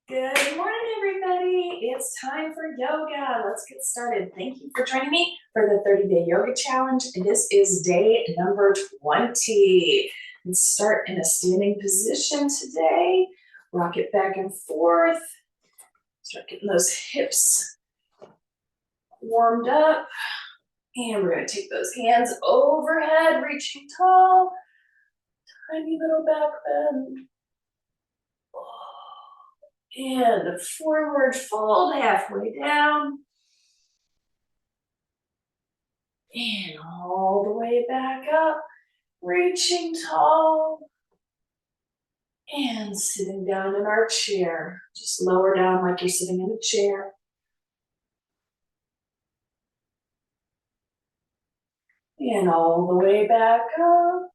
Good morning, everybody. It's time for yoga. Let's get started. Thank you for joining me for the 30-day yoga challenge. And this is day number 20. Let's start in a standing position today. Rock it back and forth. Start getting those hips warmed up. And we're going to take those hands overhead, reaching tall. Tiny little back bend. And forward fold, halfway down. And all the way back up, reaching tall. And sitting down in our chair. Just lower down like you're sitting in a chair. And all the way back up.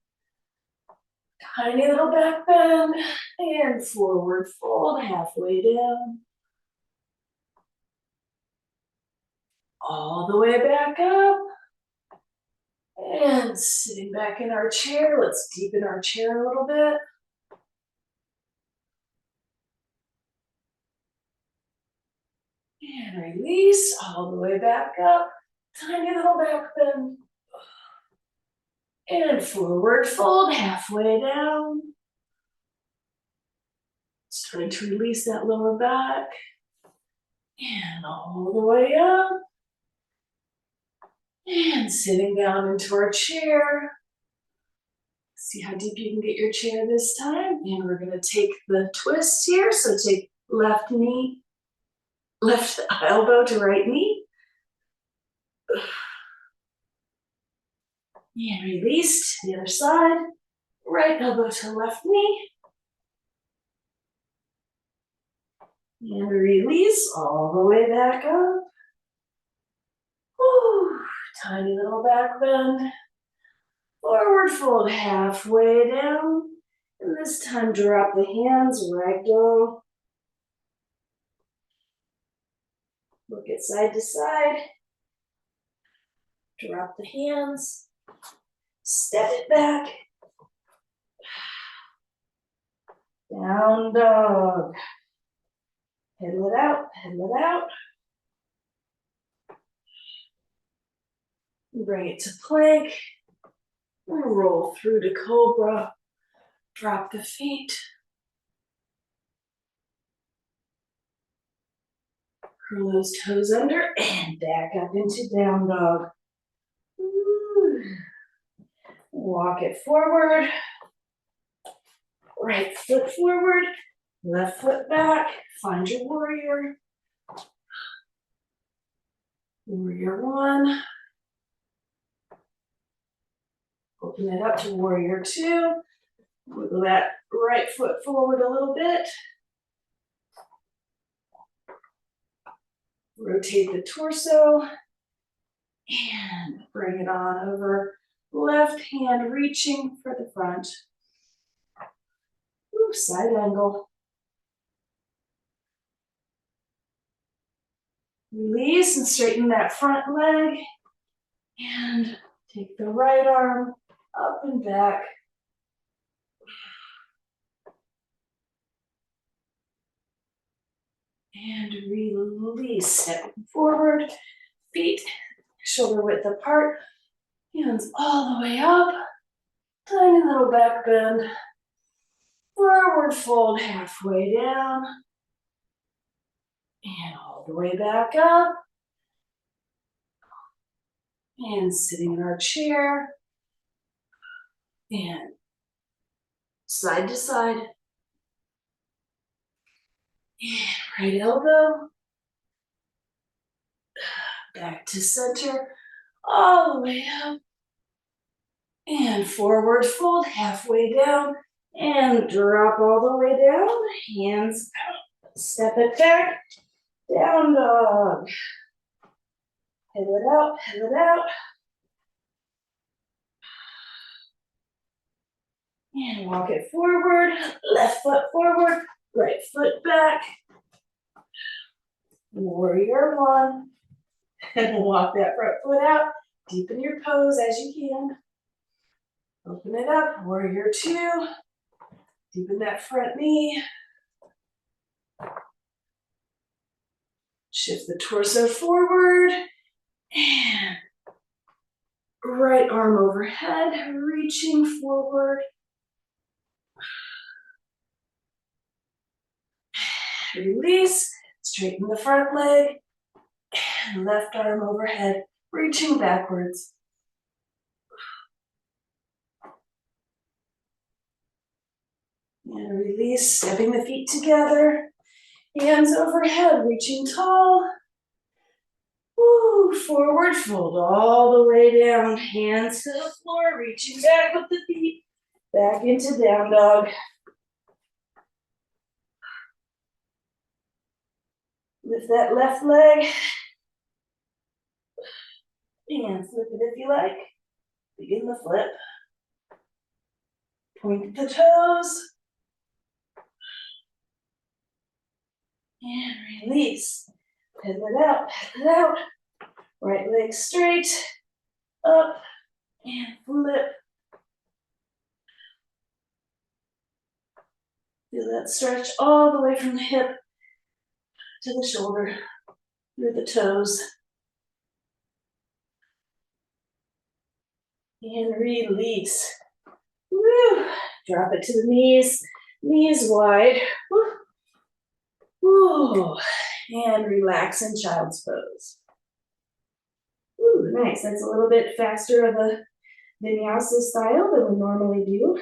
Tiny little back bend. And forward fold, halfway down. All the way back up. And sitting back in our chair. Let's deepen our chair a little bit. And release all the way back up. Tiny little back bend. And forward fold, halfway down. Starting to release that lower back. And all the way up. And sitting down into our chair. See how deep you can get your chair this time. And we're going to take the twist here. So take left knee, left elbow to right knee. And release to the other side. Right elbow to left knee. And release all the way back up. Whew, tiny little back bend. Forward fold halfway down. And this time drop the hands, ragdoll. Look at side to side. Drop the hands. Step it back. Down dog. Pedal it out, pedal it out. Bring it to plank. Roll through to cobra. Drop the feet. Curl those toes under and back up into down dog. Ooh. Walk it forward. Right foot forward. Left foot back. Find your warrior. Warrior one. Open it up to warrior two. Wiggle that right foot forward a little bit. Rotate the torso. And bring it on over. Left hand reaching for the front. Ooh, side angle. Release and straighten that front leg. And take the right arm up and back. And release. Step forward. Feet shoulder width apart. Hands all the way up. Tiny little back bend. Forward fold halfway down. And all the way back up. And sitting in our chair. And side to side. And right elbow. Back to center. All the way up. And forward fold halfway down. And drop all the way down. Hands out. Step it back. Down dog. Pedal it out, pedal it out. And walk it forward. Left foot forward. Right foot back. Warrior one. And walk that front foot out. Deepen your pose as you can. Open it up. Warrior two. Deepen that front knee. Shift the torso forward and right arm overhead, reaching forward. Release, straighten the front leg, and left arm overhead, reaching backwards. And release, stepping the feet together, hands overhead, reaching tall. Woo, forward fold all the way down, hands to the floor, reaching back with the feet, back into down dog. Lift that left leg, and flip it if you like. Begin the flip. Point the toes. And release. Pedal it out, pedal it out. Right leg straight, up, and flip. Feel that stretch all the way from the hip to the shoulder, through the toes. And release. Woo. Drop it to the knees, knees wide. Woo. Woo. And relax in child's pose. Ooh, nice. That's a little bit faster of a vinyasa style than we normally do.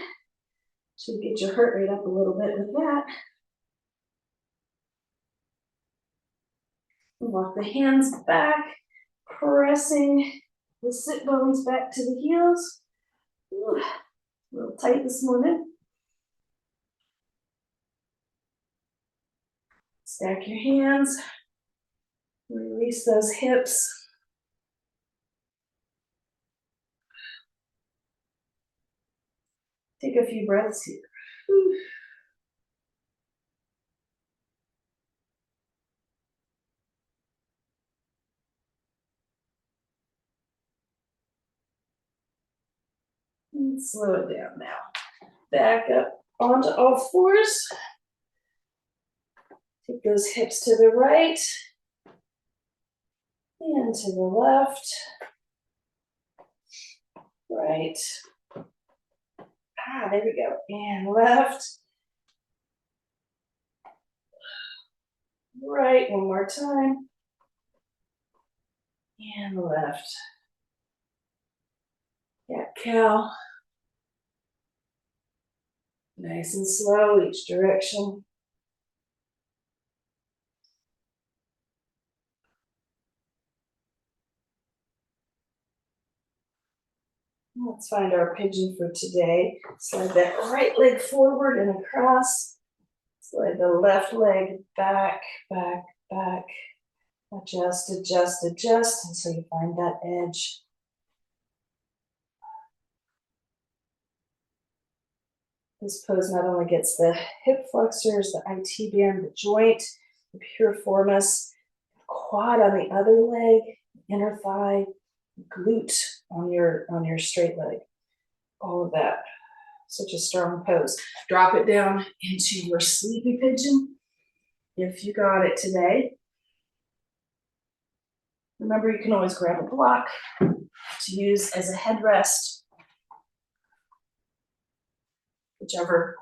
Should get your heart rate up a little bit with that. Walk the hands back, pressing the sit bones back to the heels. Ooh, a little tight this morning. Stack your hands. Release those hips. Take a few breaths here. Whew. And slow it down now. Back up onto all fours. Take those hips to the right and to the left. Right. There we go. And left. Right, one more time. And left. Cat cow. Nice and slow, each direction. Let's find our pigeon for today. Slide that right leg forward and across. Slide the left leg back, back, back. Adjust, adjust, adjust until you find that edge. This pose not only gets the hip flexors, the IT band, the joint, the piriformis, quad on the other leg, inner thigh, glute on your straight leg. All of that. Such a strong pose. Drop it down into your sleepy pigeon if you got it today. Remember, you can always grab a block to use as a headrest, whichever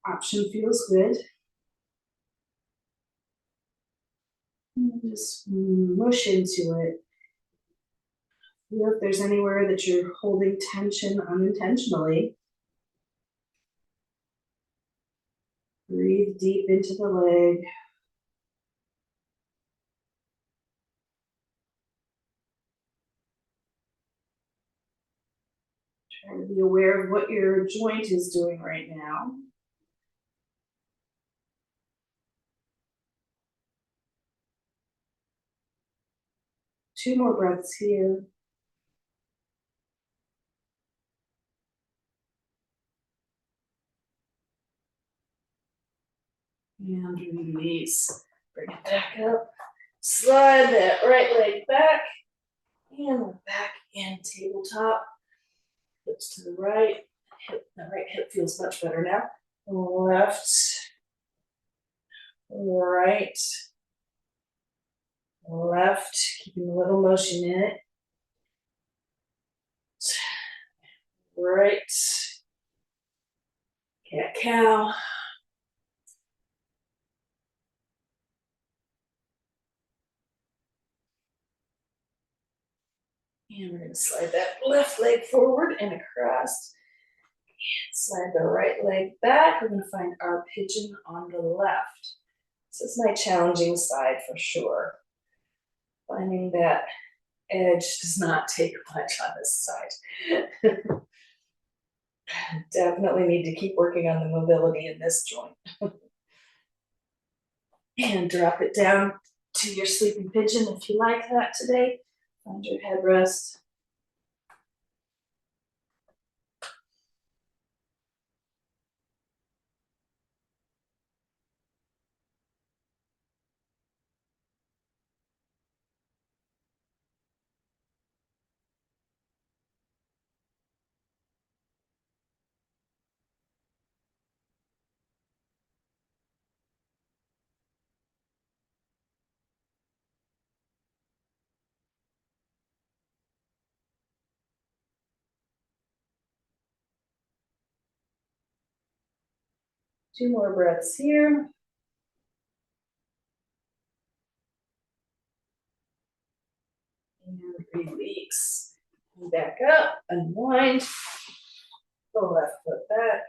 option feels good. And just mush into it. Feel if there's anywhere that you're holding tension unintentionally. Breathe deep into the leg. Try to be aware of what your joint is doing right now. Two more breaths here. And release. Bring it back up. Slide that right leg back. And we're back in tabletop. Hips to the right. The right hip feels much better now. Left. Right. Left, keeping a little motion in it. Right. Cat cow. And we're going to slide that left leg forward and across. And slide the right leg back. We're going to find our pigeon on the left. This is my challenging side for sure. Finding that edge does not take much on this side. Definitely need to keep working on the mobility in this joint. And drop it down to your sleeping pigeon if you like that today. Find your headrest. 2 more breaths here. And release. Back up, unwind. The left foot back.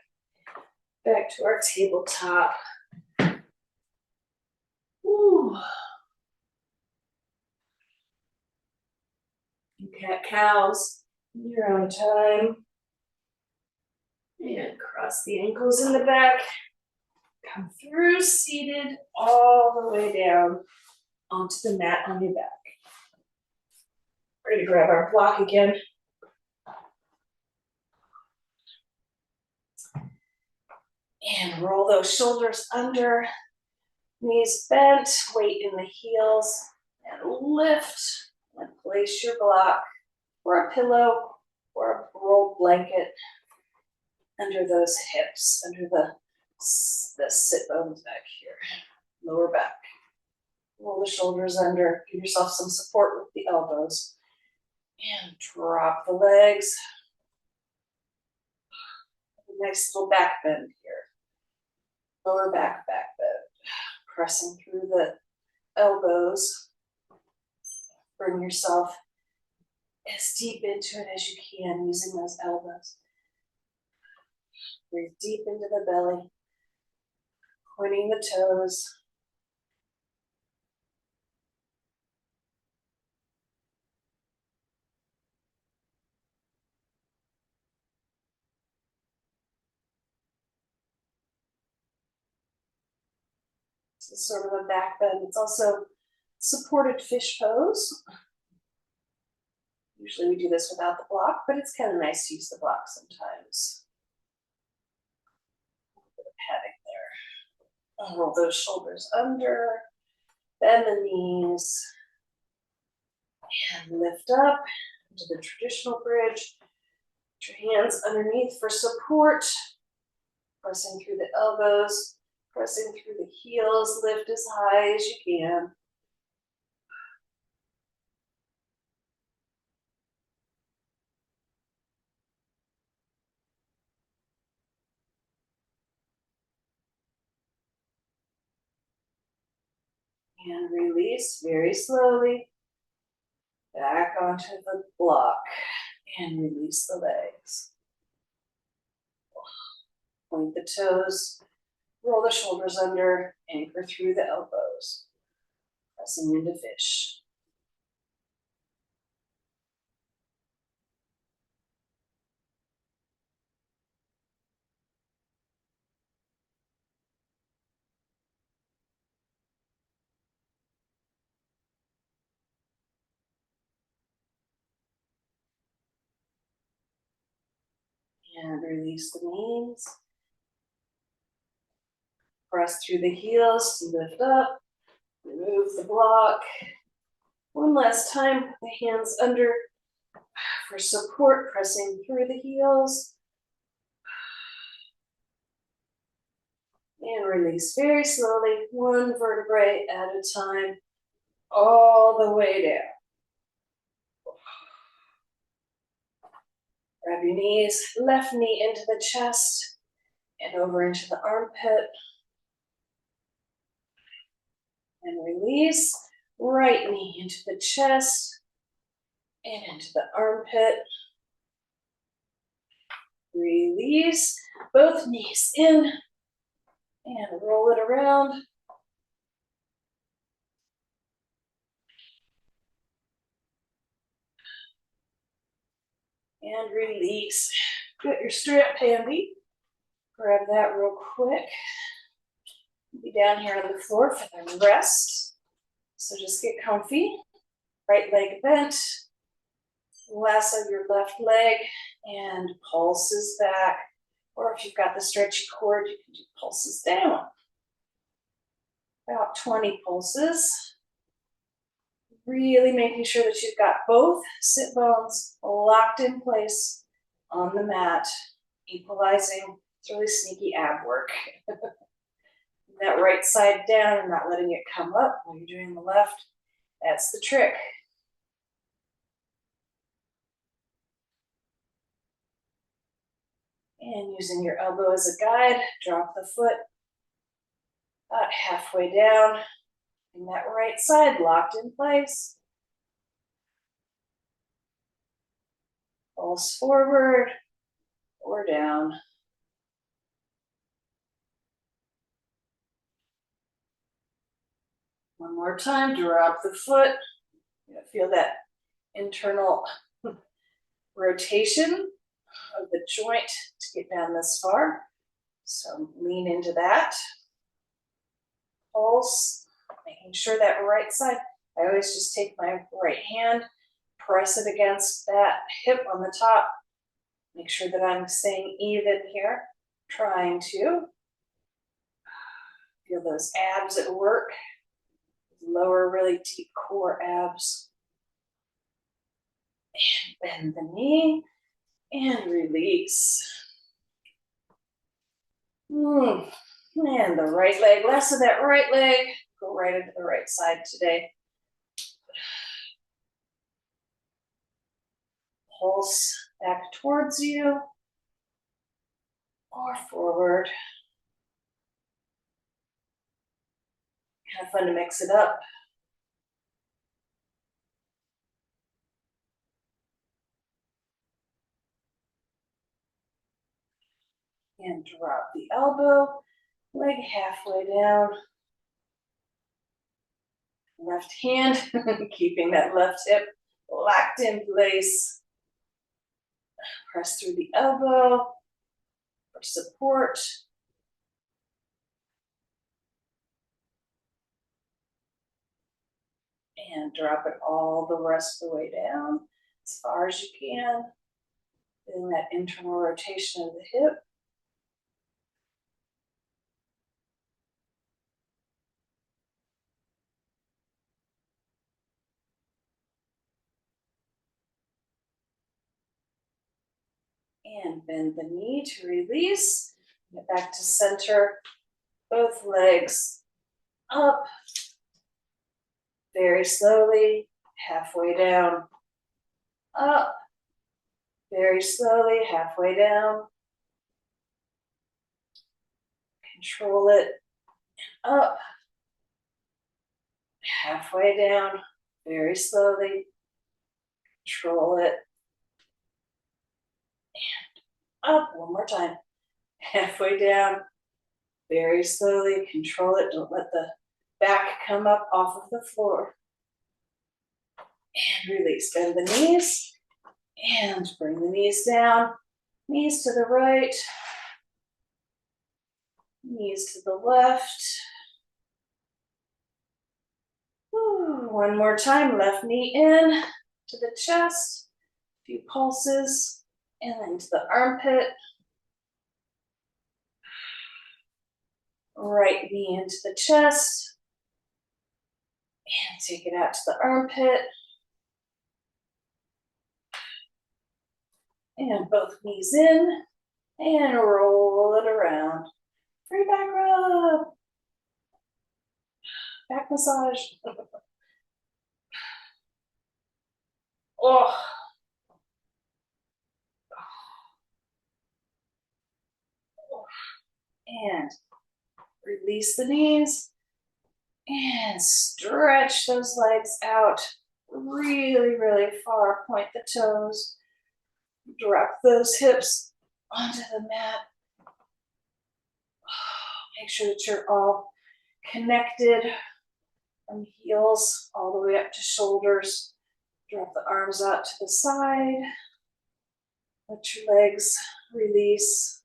Back to our tabletop. Woo. You cat cows in your own time. And cross the ankles in the back. Come through seated all the way down onto the mat on your back. We're going to grab our block again. And roll those shoulders under, knees bent, weight in the heels, and lift and place your block or a pillow or a rolled blanket under those hips, under the sit bones back here, lower back. Roll the shoulders under, give yourself some support with the elbows, and drop the legs. A nice little back bend here. Lower back bend. Pressing through the elbows. Bring yourself as deep into it as you can using those elbows. Breathe deep into the belly, pointing the toes. This is sort of a back bend. It's also supported fish pose. Usually we do this without the block, but it's kind of nice to use the block sometimes. A bit of padding there. I'll roll those shoulders under, bend the knees, and lift up into the traditional bridge. Put your hands underneath for support. Pressing through the elbows, pressing through the heels, lift as high as you can. And release very slowly. Back onto the block and release the legs. Point the toes, roll the shoulders under, anchor through the elbows. Pressing into fish. And release the knees. Press through the heels to lift up. Remove the block. One last time, put the hands under for support, pressing through the heels. And release very slowly, one vertebrae at a time. all the way down. Grab your knees, left knee into the chest and over into the armpit. And release, right knee into the chest and into the armpit. Release, both knees in and roll it around. And release. Get your strap handy. Grab that real quick. Be down here on the floor for the rest. So just get comfy. Right leg bent. Lasso your left leg and pulses back. Or if you've got the stretchy cord, you can do pulses down. About 20 pulses. Really making sure that you've got both sit bones locked in place on the mat, equalizing. It's really sneaky ab work. That right side down and not letting it come up while you're doing the left. That's the trick. And using your elbow as a guide, drop the foot about halfway down. And that right side locked in place. Pulse forward or down. One more time, drop the foot. You feel that internal rotation of the joint to get down this far. So lean into that. Pulse, making sure that right side, I always just take my right hand, press it against that hip on the top. Make sure that I'm staying even here, trying to feel those abs at work. Lower, really deep core abs. And bend the knee and release. And the right leg, less of that right leg. Go right into the right side today. Pulse back towards you or forward. Kind of fun to mix it up. And drop the elbow, leg halfway down. Left hand, keeping that left hip locked in place. Press through the elbow for support. And drop it all the rest of the way down as far as you can. Feeling that internal rotation of the hip. And bend the knee to release. Get back to center. Both legs up. Very slowly, halfway down. Up. Very slowly, halfway down. Control it. Up. Halfway down. Very slowly. Control it. And up. One more time. Halfway down. Very slowly. Control it. Don't let the back come up off of the floor. And release. Bend the knees. And bring the knees down. Knees to the right. Knees to the left. One more time. Left knee in to the chest. A few pulses. And then to the armpit. Right knee into the chest. And take it out to the armpit. And both knees in. And roll it around. Free back rub. Back massage. Oh. And release the knees and stretch those legs out really, really far. Point the toes. Drop those hips onto the mat. Make sure that you're all connected from heels all the way up to shoulders. Drop the arms out to the side. Let your legs release.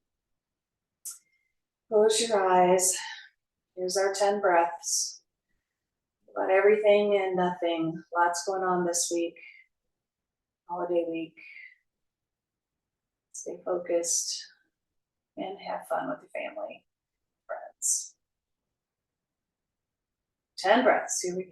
Close your eyes. Here's our 10 breaths. About everything and nothing. Lots going on this week. Holiday week. Stay focused and have fun with your family, friends. 10 breaths. Here we go.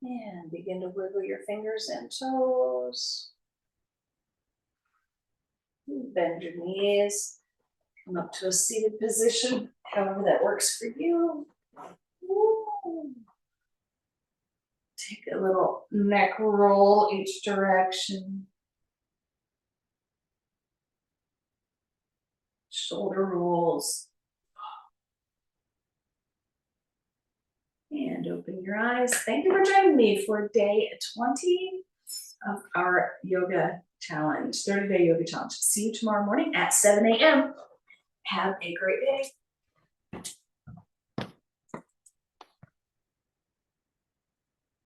And begin to wiggle your fingers and toes. Bend your knees. Come up to a seated position, however that works for you. Woo. Take a little neck roll each direction. Shoulder rolls. And open your eyes. Thank you for joining me for day 20 of our yoga challenge, 30-day yoga challenge. See you tomorrow morning at 7 a.m. Have a great day.